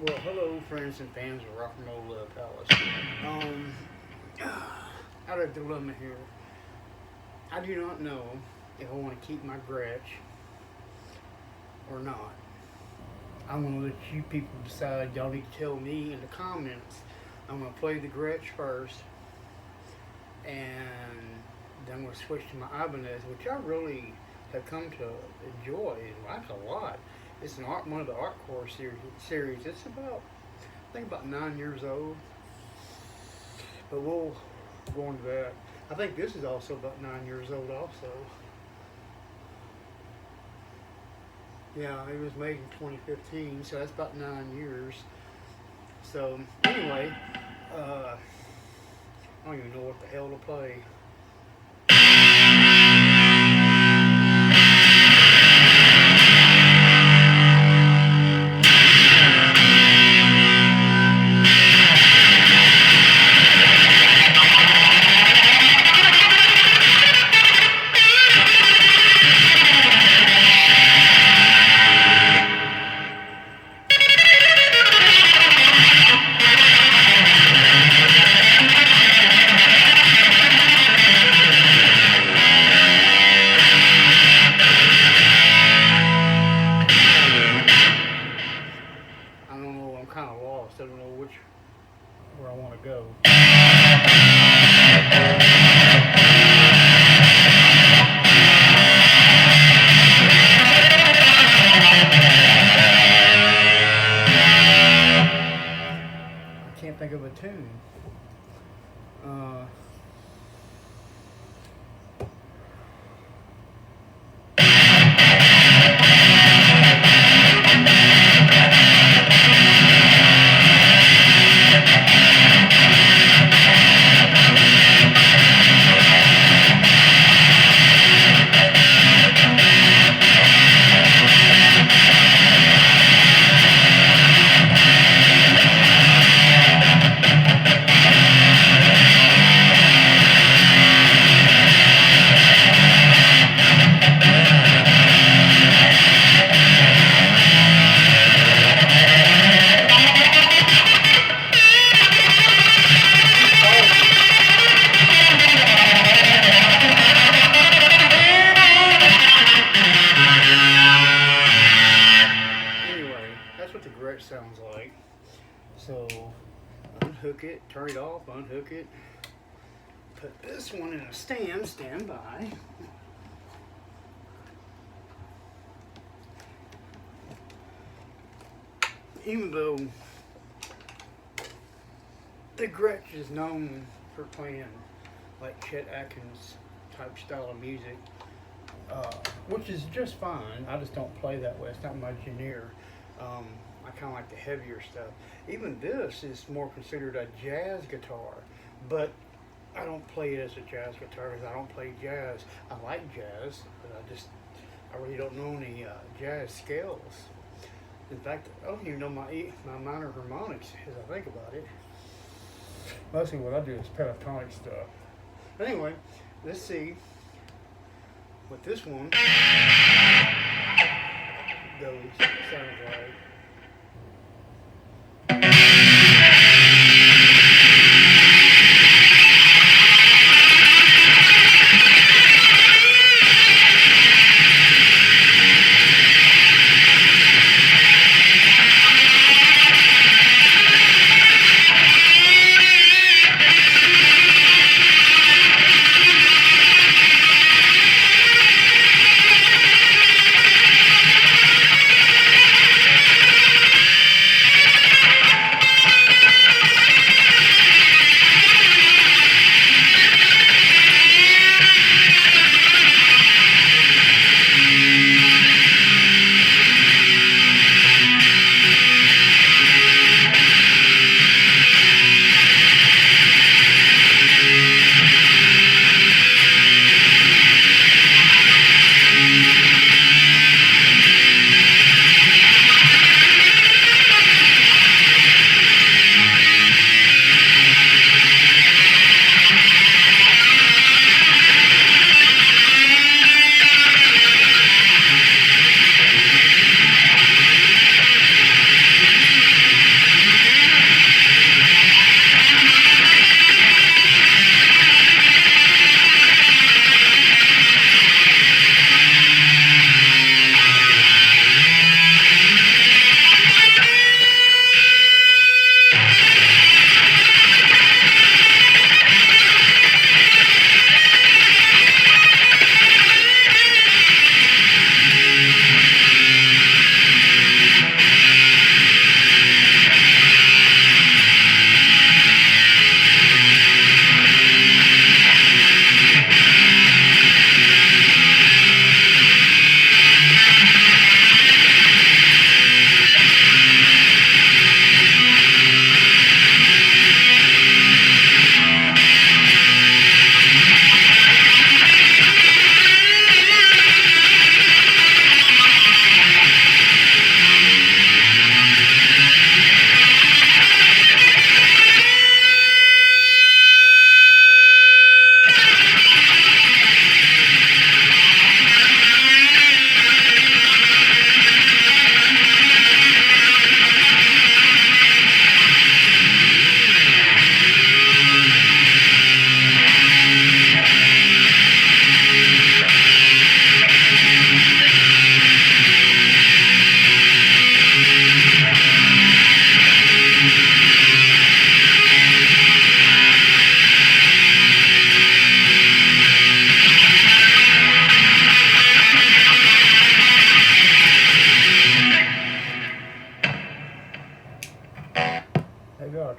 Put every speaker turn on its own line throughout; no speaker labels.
Well, hello, friends and fans of Rock and Roll Palace. Um, Out of dilemma here. I do not know if I want to keep my Gretsch or not. I'm going to let you people decide. Y'all need to tell me in the comments. I'm going to play the Gretsch first, and then I'm going to switch to my Ibanez, which I really have come to enjoy and like a lot. It's one of the Art Core series. It's about, I think, about 9 years old. But we'll go into that. I think this is also about 9 years old, also. Yeah, it was made in 2015, so that's about 9 years. So anyway, I don't even know what the hell to play. I don't know. I'm kind of lost. I don't know where I want to go. I can't think of a tune. Uh, anyway, that's what the Gretsch sounds like. So unhook it, turn it off, unhook it. Put this one in a stand by. Even though the Gretsch is known for playing like Chet Atkins type style of music, which is just fine. I just don't play that way. It's not my genre. I kind of like the heavier stuff. Even this is more considered a jazz guitar, but I don't play it as a jazz guitar because I don't play jazz. I like jazz, but I really don't know any jazz scales. In fact, I don't even know my minor harmonics as I think about it. Mostly what I do is pentatonic stuff. But anyway, let's see what this one sounds like.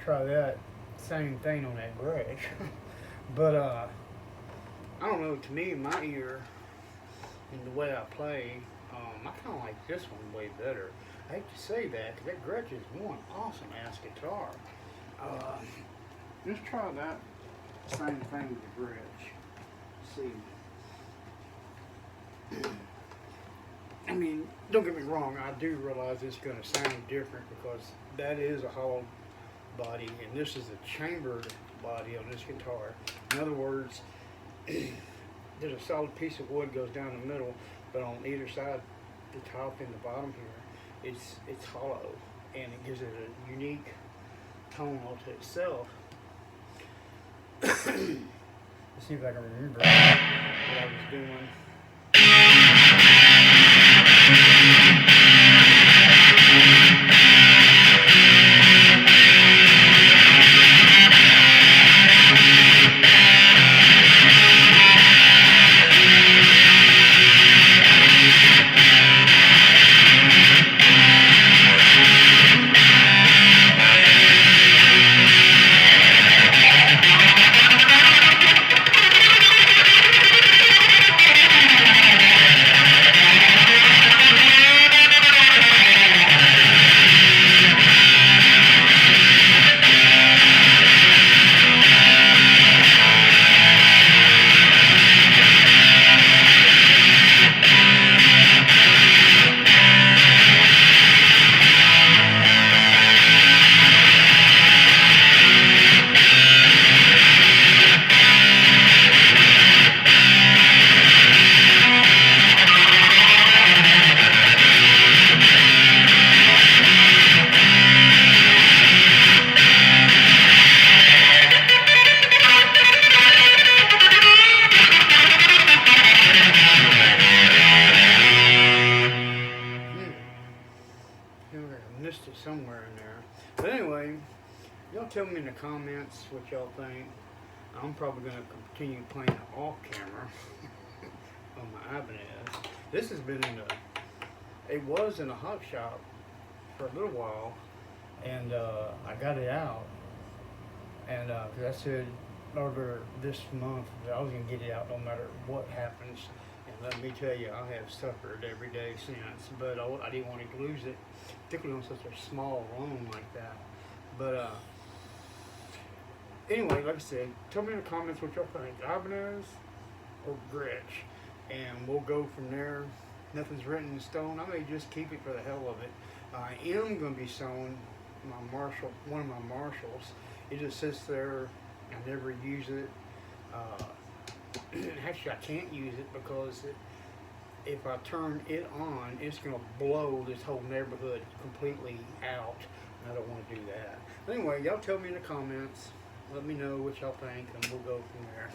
try that same thing on that Gretsch. But I don't know. To me, my ear and the way I play, I kind of like this one way better. I hate to say that, because that Gretsch is one awesome ass guitar. Let's try that same thing with the Gretsch. See. I mean, don't get me wrong, I do realize it's going to sound different because that is a hollow body and this is a chambered body on this guitar. In other words, there's a solid piece of wood goes down the middle, but on either side, the top and the bottom here, it's hollow and it gives it a unique tone all to itself. Let's see if I can remember what I was doing. Missed it somewhere in there. But anyway, y'all tell me in the comments what y'all think. I'm probably going to continue playing off camera on my Ibanez. This has been it was in a hot shop for a little while, and I got it out. And cause I said earlier this month that I was going to get it out no matter what happens. And let me tell you, I have suffered every day since, but I didn't want to lose it, particularly on such a small loan like that. But anyway, like I said, tell me in the comments what y'all think, Ibanez or Gretsch, and we'll go from there. Nothing's written in stone. I may just keep it for the hell of it. I am going to be selling one of my Marshalls. It just sits there. I never use it. Actually, I can't use it because if I turn it on, it's going to blow this whole neighborhood completely out. And I don't want to do that. Anyway, y'all tell me in the comments. Let me know what y'all think, and we'll go from there.